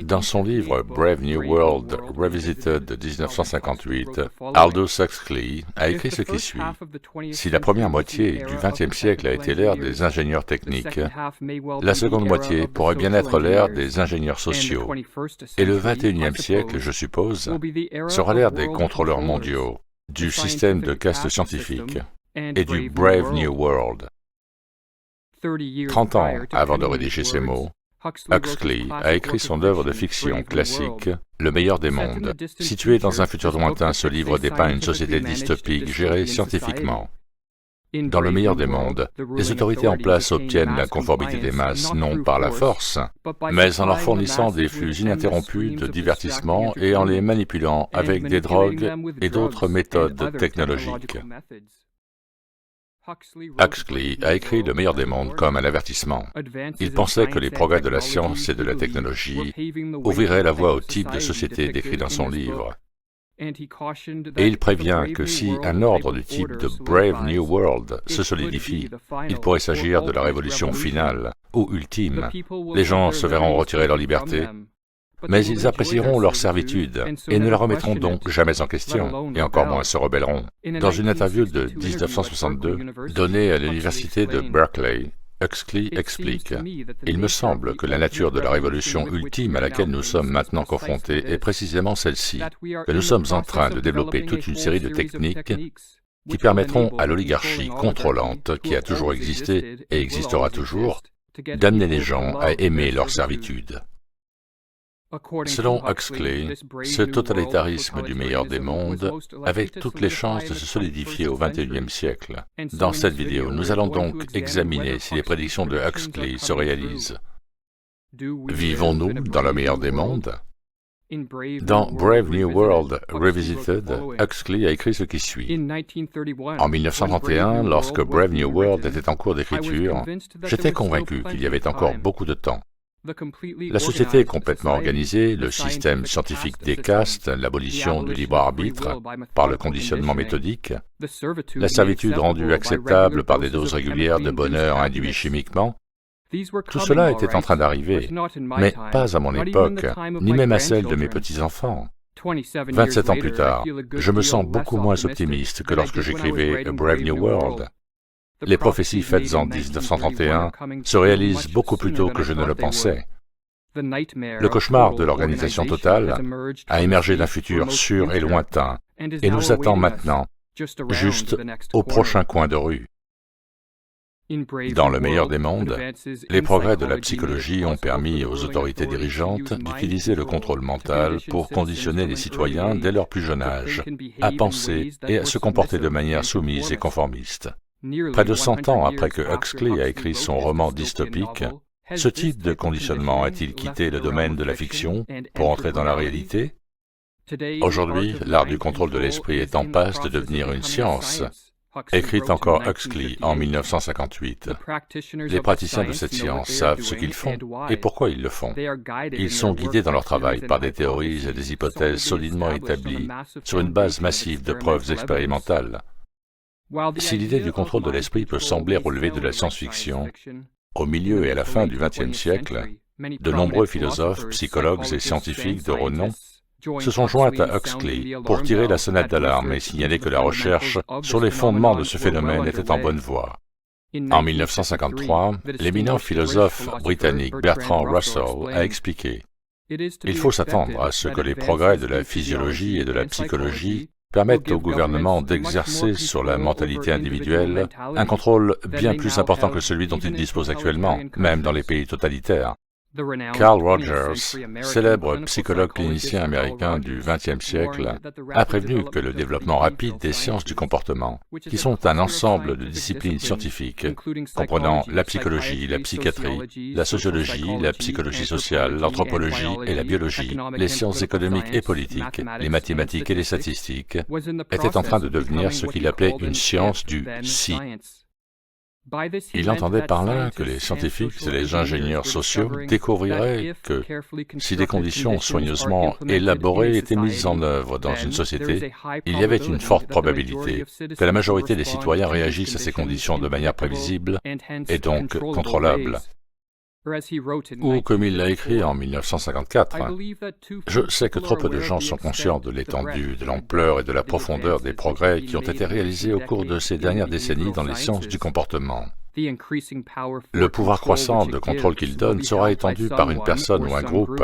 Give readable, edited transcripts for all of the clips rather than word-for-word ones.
Dans son livre Brave New World Revisited de 1958, Aldous Huxley a écrit ce qui suit. Si la première moitié du XXe siècle a été l'ère des ingénieurs techniques, la seconde moitié pourrait bien être l'ère des ingénieurs sociaux. Et le XXIe siècle, je suppose, sera l'ère des contrôleurs mondiaux, du système de caste scientifique et du Brave New World. 30 ans avant de rédiger ces mots, Huxley a écrit son œuvre de fiction classique, Le meilleur des mondes. Situé dans un futur lointain, ce livre dépeint une société dystopique gérée scientifiquement. Dans Le meilleur des mondes, les autorités en place obtiennent la conformité des masses non par la force, mais en leur fournissant des flux ininterrompus de divertissement et en les manipulant avec des drogues et d'autres méthodes technologiques. Huxley a écrit Le meilleur des mondes comme un avertissement. Il pensait que les progrès de la science et de la technologie ouvriraient la voie au type de société décrit dans son livre. Et il prévient que si un ordre du type de Brave New World se solidifie, il pourrait s'agir de la révolution finale ou ultime. Les gens se verront retirer leur liberté, mais ils apprécieront leur servitude et ne la remettront donc jamais en question, et encore moins se rebelleront. Dans une interview de 1962, donnée à l'université de Berkeley, Huxley explique « Il me semble que la nature de la révolution ultime à laquelle nous sommes maintenant confrontés est précisément celle-ci, que nous sommes en train de développer toute une série de techniques qui permettront à l'oligarchie contrôlante qui a toujours existé et existera toujours d'amener les gens à aimer leur servitude. » Selon Huxley, ce totalitarisme du meilleur des mondes avait toutes les chances de se solidifier au XXIe siècle. Dans cette vidéo, nous allons donc examiner si les prédictions de Huxley se réalisent. Vivons-nous dans le meilleur des mondes? Dans Brave New World Revisited, Huxley a écrit ce qui suit. En 1931, lorsque Brave New World était en cours d'écriture, j'étais convaincu qu'il y avait encore beaucoup de temps. La société est complètement organisée, le système scientifique des castes, l'abolition du libre arbitre par le conditionnement méthodique, la servitude rendue acceptable par des doses régulières de bonheur induit chimiquement, tout cela était en train d'arriver, mais pas à mon époque, ni même à celle de mes petits-enfants. 27 ans plus tard, je me sens beaucoup moins optimiste que lorsque j'écrivais A Brave New World. Les prophéties faites en 1931 se réalisent beaucoup plus tôt que je ne le pensais. Le cauchemar de l'organisation totale a émergé d'un futur sûr et lointain et nous attend maintenant, juste au prochain coin de rue. Dans le meilleur des mondes, les progrès de la psychologie ont permis aux autorités dirigeantes d'utiliser le contrôle mental pour conditionner les citoyens dès leur plus jeune âge à penser et à se comporter de manière soumise et conformiste. Près de 100 ans après que Huxley a écrit son roman dystopique, ce type de conditionnement a-t-il quitté le domaine de la fiction pour entrer dans la réalité? Aujourd'hui, l'art du contrôle de l'esprit est en passe de devenir une science, écrit encore Huxley en 1958. Les praticiens de cette science savent ce qu'ils font et pourquoi ils le font. Ils sont guidés dans leur travail par des théories et des hypothèses solidement établies sur une base massive de preuves expérimentales. Si l'idée du contrôle de l'esprit peut sembler relever de la science-fiction, au milieu et à la fin du XXe siècle, de nombreux philosophes, psychologues et scientifiques de renom se sont joints à Huxley pour tirer la sonnette d'alarme et signaler que la recherche sur les fondements de ce phénomène était en bonne voie. En 1953, l'éminent philosophe britannique Bertrand Russell a expliqué « Il faut s'attendre à ce que les progrès de la physiologie et de la psychologie permettent au gouvernement d'exercer sur la mentalité individuelle un contrôle bien plus important que celui dont il dispose actuellement, même dans les pays totalitaires. » Carl Rogers, célèbre psychologue clinicien américain du XXe siècle, a prévenu que le développement rapide des sciences du comportement, qui sont un ensemble de disciplines scientifiques comprenant la psychologie, la psychiatrie, la sociologie, la psychologie sociale, l'anthropologie et la biologie, les sciences économiques et politiques, les mathématiques et les statistiques, était en train de devenir ce qu'il appelait une science du « si ». Il entendait par là que les scientifiques et les ingénieurs sociaux découvriraient que, si des conditions soigneusement élaborées étaient mises en œuvre dans une société, il y avait une forte probabilité que la majorité des citoyens réagissent à ces conditions de manière prévisible et donc contrôlable. Ou comme il l'a écrit en 1954, je sais que trop peu de gens sont conscients de l'étendue, de l'ampleur et de la profondeur des progrès qui ont été réalisés au cours de ces dernières décennies dans les sciences du comportement. Le pouvoir croissant de contrôle qu'il donne sera étendu par une personne ou un groupe.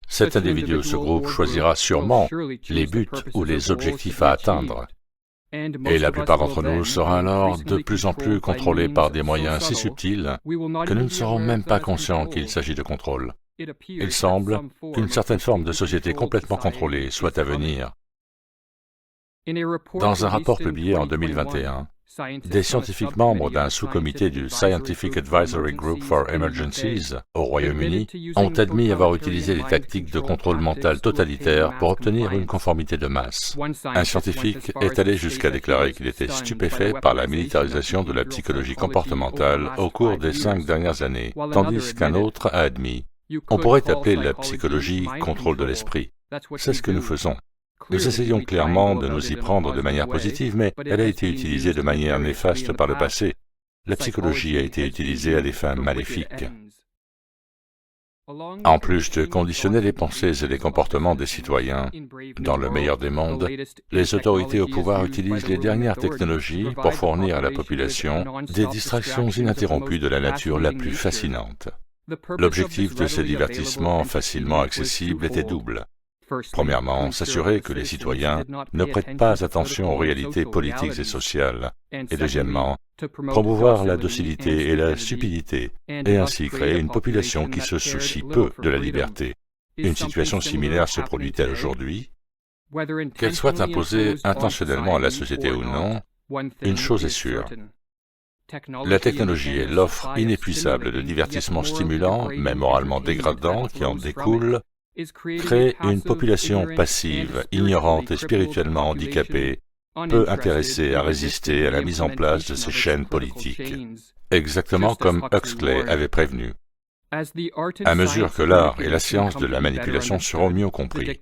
Cet individu ou ce groupe choisira sûrement les buts ou les objectifs à atteindre. Et la plupart d'entre nous sera alors de plus en plus contrôlés par des moyens si subtils que nous ne serons même pas conscients qu'il s'agit de contrôle. Il semble qu'une certaine forme de société complètement contrôlée soit à venir. Dans un rapport publié en 2021, des scientifiques membres d'un sous-comité du Scientific Advisory Group for Emergencies au Royaume-Uni ont admis avoir utilisé des tactiques de contrôle mental totalitaire pour obtenir une conformité de masse. Un scientifique est allé jusqu'à déclarer qu'il était stupéfait par la militarisation de la psychologie comportementale au cours des 5 dernières années, tandis qu'un autre a admis « On pourrait appeler la psychologie contrôle de l'esprit ». C'est ce que nous faisons. Nous essayons clairement de nous y prendre de manière positive, mais elle a été utilisée de manière néfaste par le passé. La psychologie a été utilisée à des fins maléfiques. En plus de conditionner les pensées et les comportements des citoyens, dans le meilleur des mondes, les autorités au pouvoir utilisent les dernières technologies pour fournir à la population des distractions ininterrompues de la nature la plus fascinante. L'objectif de ces divertissements facilement accessibles était double. Premièrement, s'assurer que les citoyens ne prêtent pas attention aux réalités politiques et sociales. Et deuxièmement, promouvoir la docilité et la stupidité, et ainsi créer une population qui se soucie peu de la liberté. Une situation similaire se produit-elle aujourd'hui? Qu'elle soit imposée intentionnellement à la société ou non, une chose est sûre. La technologie et l'offre inépuisable de divertissements stimulants, mais moralement dégradants, qui en découlent, créent une population passive, ignorante et spirituellement handicapée, peu intéressée à résister à la mise en place de ces chaînes politiques, exactement comme Huxley avait prévenu. À mesure que l'art et la science de la manipulation seront mieux compris,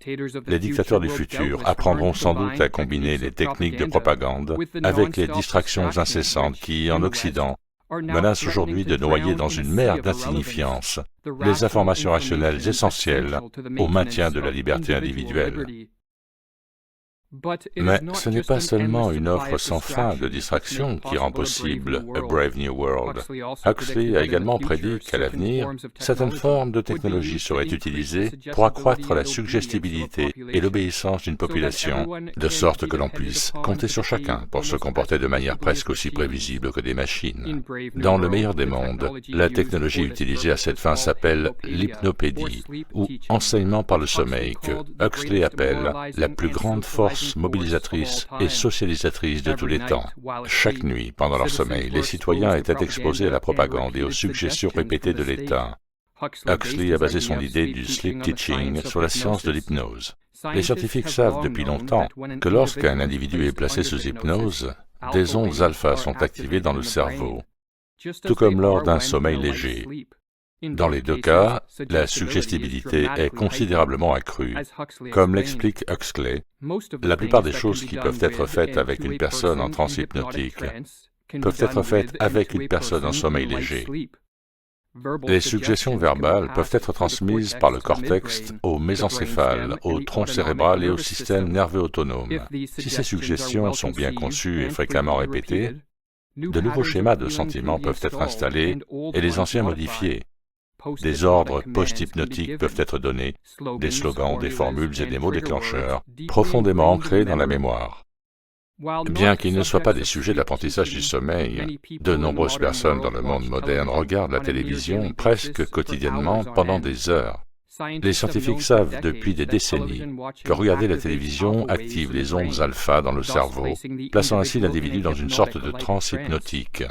les dictateurs du futur apprendront sans doute à combiner les techniques de propagande avec les distractions incessantes qui, en Occident, menacent aujourd'hui de noyer dans une mer d'insignifiance les informations rationnelles essentielles au maintien de la liberté individuelle. Mais ce n'est pas seulement une offre sans fin de distractions qui rend possible A Brave New World. Huxley a également prédit qu'à l'avenir, certaines formes de technologie seraient utilisées pour accroître la suggestibilité et l'obéissance d'une population, de sorte que l'on puisse compter sur chacun pour se comporter de manière presque aussi prévisible que des machines. Dans le meilleur des mondes, la technologie utilisée à cette fin s'appelle l'hypnopédie, ou enseignement par le sommeil, que Huxley appelle la plus grande force mobilisatrice et socialisatrice de tous les temps. Chaque nuit, pendant leur sommeil, les citoyens étaient exposés à la propagande et aux suggestions répétées de l'État. Huxley a basé son idée du sleep teaching sur la science de l'hypnose. Les scientifiques savent depuis longtemps que lorsqu'un individu est placé sous hypnose, des ondes alpha sont activées dans le cerveau, tout comme lors d'un sommeil léger. Dans les deux cas, la suggestibilité est considérablement accrue. Comme l'explique Huxley, la plupart des choses qui peuvent être faites avec une personne en transe hypnotique peuvent être faites avec une personne en sommeil léger. Les suggestions verbales peuvent être transmises par le cortex au mésencéphale, au tronc cérébral et au système nerveux autonome. Si ces suggestions sont bien conçues et fréquemment répétées, de nouveaux schémas de sentiments peuvent être installés et les anciens modifiés. Des ordres post-hypnotiques peuvent être donnés, des slogans, des formules et des mots déclencheurs, profondément ancrés dans la mémoire. Bien qu'ils ne soient pas des sujets d'apprentissage du sommeil, de nombreuses personnes dans le monde moderne regardent la télévision presque quotidiennement pendant des heures. Les scientifiques savent depuis des décennies que regarder la télévision active les ondes alpha dans le cerveau, plaçant ainsi l'individu dans une sorte de transe hypnotique,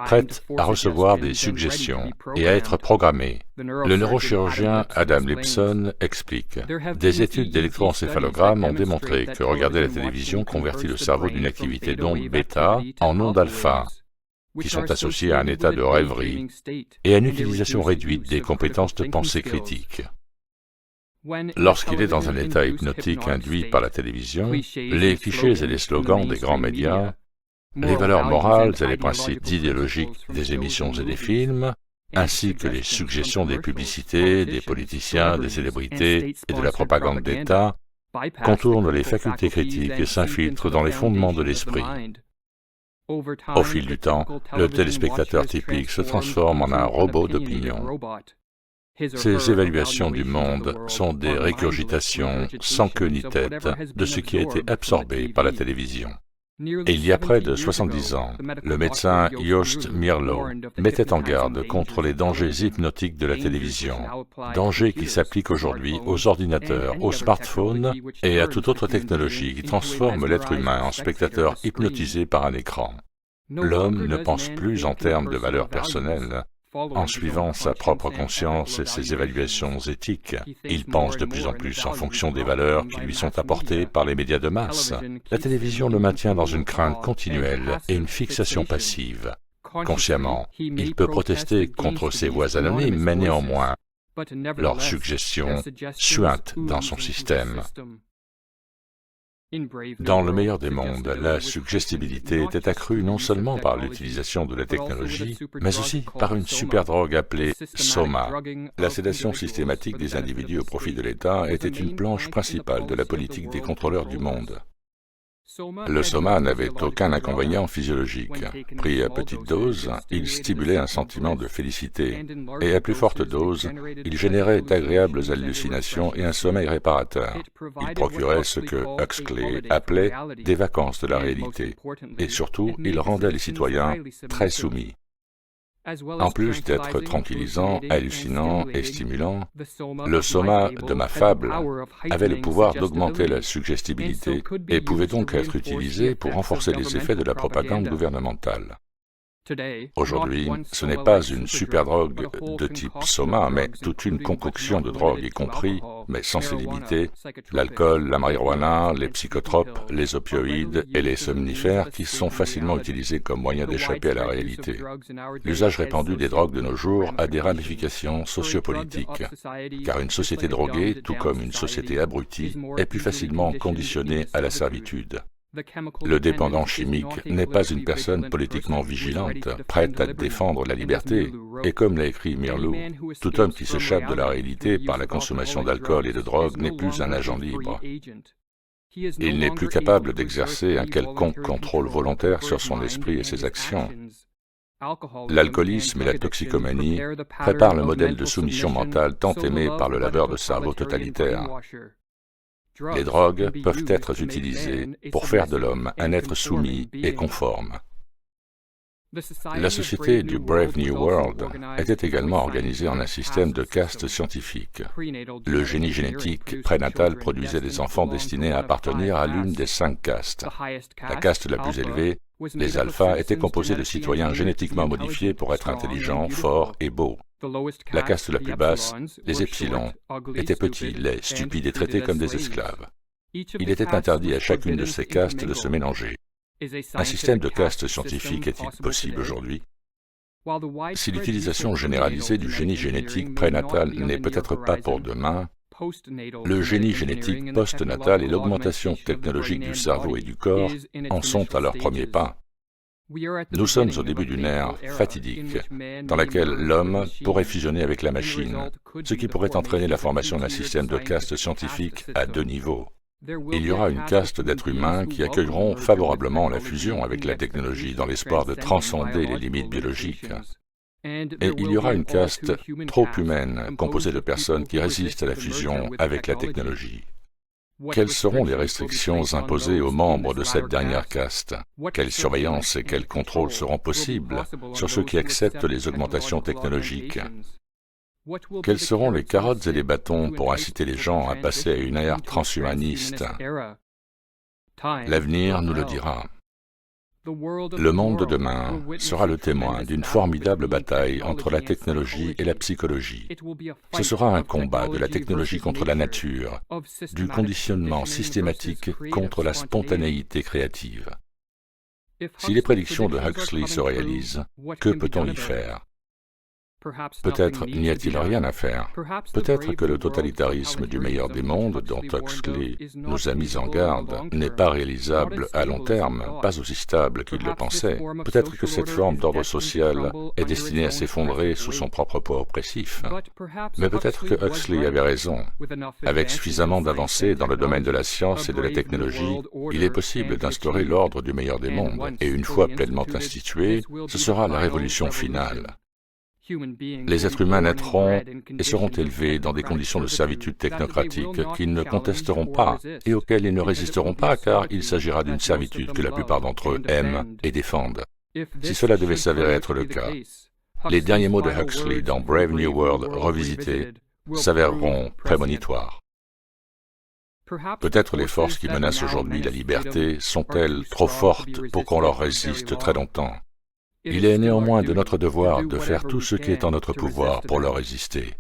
prête à recevoir des suggestions et à être programmée. Le neurochirurgien Adam Lipson explique « Des études d'électroencéphalogramme ont démontré que regarder la télévision convertit le cerveau d'une activité d'onde bêta en onde alpha, qui sont associées à un état de rêverie et à une utilisation réduite des compétences de pensée critique. Lorsqu'il est dans un état hypnotique induit par la télévision, les clichés et les slogans des grands médias, les valeurs morales et les principes idéologiques des émissions et des films ainsi que les suggestions des publicités, des politiciens, des célébrités et de la propagande d'État, contournent les facultés critiques et s'infiltrent dans les fondements de l'esprit. Au fil du temps, le téléspectateur typique se transforme en un robot d'opinion. Ces évaluations du monde sont des régurgitations sans queue ni tête de ce qui a été absorbé par la télévision. Et il y a près de 70 ans, le médecin Joost Meerloo mettait en garde contre les dangers hypnotiques de la télévision, dangers qui s'appliquent aujourd'hui aux ordinateurs, aux smartphones et à toute autre technologie qui transforme l'être humain en spectateur hypnotisé par un écran. L'homme ne pense plus en termes de valeurs personnelles. En suivant sa propre conscience et ses évaluations éthiques, il pense de plus en plus en fonction des valeurs qui lui sont apportées par les médias de masse. La télévision le maintient dans une crainte continuelle et une fixation passive. Consciemment, il peut protester contre ses voix anonymes, mais néanmoins, leurs suggestions suintent dans son système. Dans le meilleur des mondes, la suggestibilité était accrue non seulement par l'utilisation de la technologie, mais aussi par une superdrogue appelée Soma. La sédation systématique des individus au profit de l'État était une planche principale de la politique des contrôleurs du monde. Le Soma n'avait aucun inconvénient physiologique. Pris à petite dose, il stimulait un sentiment de félicité, et à plus forte dose, il générait d'agréables hallucinations et un sommeil réparateur. Il procurait ce que Huxley appelait des vacances de la réalité, et surtout, il rendait les citoyens très soumis. En plus d'être tranquillisant, hallucinant et stimulant, le soma de ma fable avait le pouvoir d'augmenter la suggestibilité et pouvait donc être utilisé pour renforcer les effets de la propagande gouvernementale. Aujourd'hui, ce n'est pas une superdrogue de type soma, mais toute une concoction de drogues, y compris, mais sans ces limités, l'alcool, la marijuana, les psychotropes, les opioïdes et les somnifères qui sont facilement utilisés comme moyen d'échapper à la réalité. L'usage répandu des drogues de nos jours a des ramifications sociopolitiques, car une société droguée, tout comme une société abrutie, est plus facilement conditionnée à la servitude. Le dépendant chimique n'est pas une personne politiquement vigilante, prête à défendre la liberté, et comme l'a écrit Meerloo, tout homme qui s'échappe de la réalité par la consommation d'alcool et de drogue n'est plus un agent libre. Il n'est plus capable d'exercer un quelconque contrôle volontaire sur son esprit et ses actions. L'alcoolisme et la toxicomanie préparent le modèle de soumission mentale tant aimé par le laveur de cerveau totalitaire. Les drogues peuvent être utilisées pour faire de l'homme un être soumis et conforme. La société du Brave New World était également organisée en un système de castes scientifiques. Le génie génétique prénatal produisait des enfants destinés à appartenir à l'une des 5 castes. La caste la plus élevée, les alphas, était composée de citoyens génétiquement modifiés pour être intelligents, forts et beaux. La caste la plus basse, les epsilons, étaient petits, laids, stupides et traités comme des esclaves. Il était interdit à chacune de ces castes de se mélanger. Un système de castes scientifique est-il possible aujourd'hui? Si l'utilisation généralisée du génie génétique prénatal n'est peut-être pas pour demain, le génie génétique postnatal et l'augmentation technologique du cerveau et du corps en sont à leur premier pas. Nous sommes au début d'une ère fatidique, dans laquelle l'homme pourrait fusionner avec la machine, ce qui pourrait entraîner la formation d'un système de castes scientifiques à 2 niveaux. Il y aura une caste d'êtres humains qui accueilleront favorablement la fusion avec la technologie dans l'espoir de transcender les limites biologiques. Et il y aura une caste trop humaine, composée de personnes qui résistent à la fusion avec la technologie. Quelles seront les restrictions imposées aux membres de cette dernière caste? Quelle surveillance et quels contrôles seront possibles sur ceux qui acceptent les augmentations technologiques? Quelles seront les carottes et les bâtons pour inciter les gens à passer à une ère transhumaniste? L'avenir nous le dira. Le monde de demain sera le témoin d'une formidable bataille entre la technologie et la psychologie. Ce sera un combat de la technologie contre la nature, du conditionnement systématique contre la spontanéité créative. Si les prédictions de Huxley se réalisent, que peut-on y faire? Peut-être n'y a-t-il rien à faire. Peut-être que le totalitarisme du meilleur des mondes dont Huxley nous a mis en garde n'est pas réalisable à long terme, pas aussi stable qu'il le pensait. Peut-être que cette forme d'ordre social est destinée à s'effondrer sous son propre poids oppressif. Mais peut-être que Huxley avait raison. Avec suffisamment d'avancées dans le domaine de la science et de la technologie, il est possible d'instaurer l'ordre du meilleur des mondes, et une fois pleinement institué, ce sera la révolution finale. Les êtres humains naîtront et seront élevés dans des conditions de servitude technocratique qu'ils ne contesteront pas et auxquelles ils ne résisteront pas car il s'agira d'une servitude que la plupart d'entre eux aiment et défendent. Si cela devait s'avérer être le cas, les derniers mots de Huxley dans Brave New World revisité s'avéreront prémonitoires. Peut-être les forces qui menacent aujourd'hui la liberté sont-elles trop fortes pour qu'on leur résiste très longtemps. Il est néanmoins de notre devoir de faire tout ce qui est en notre pouvoir pour leur résister.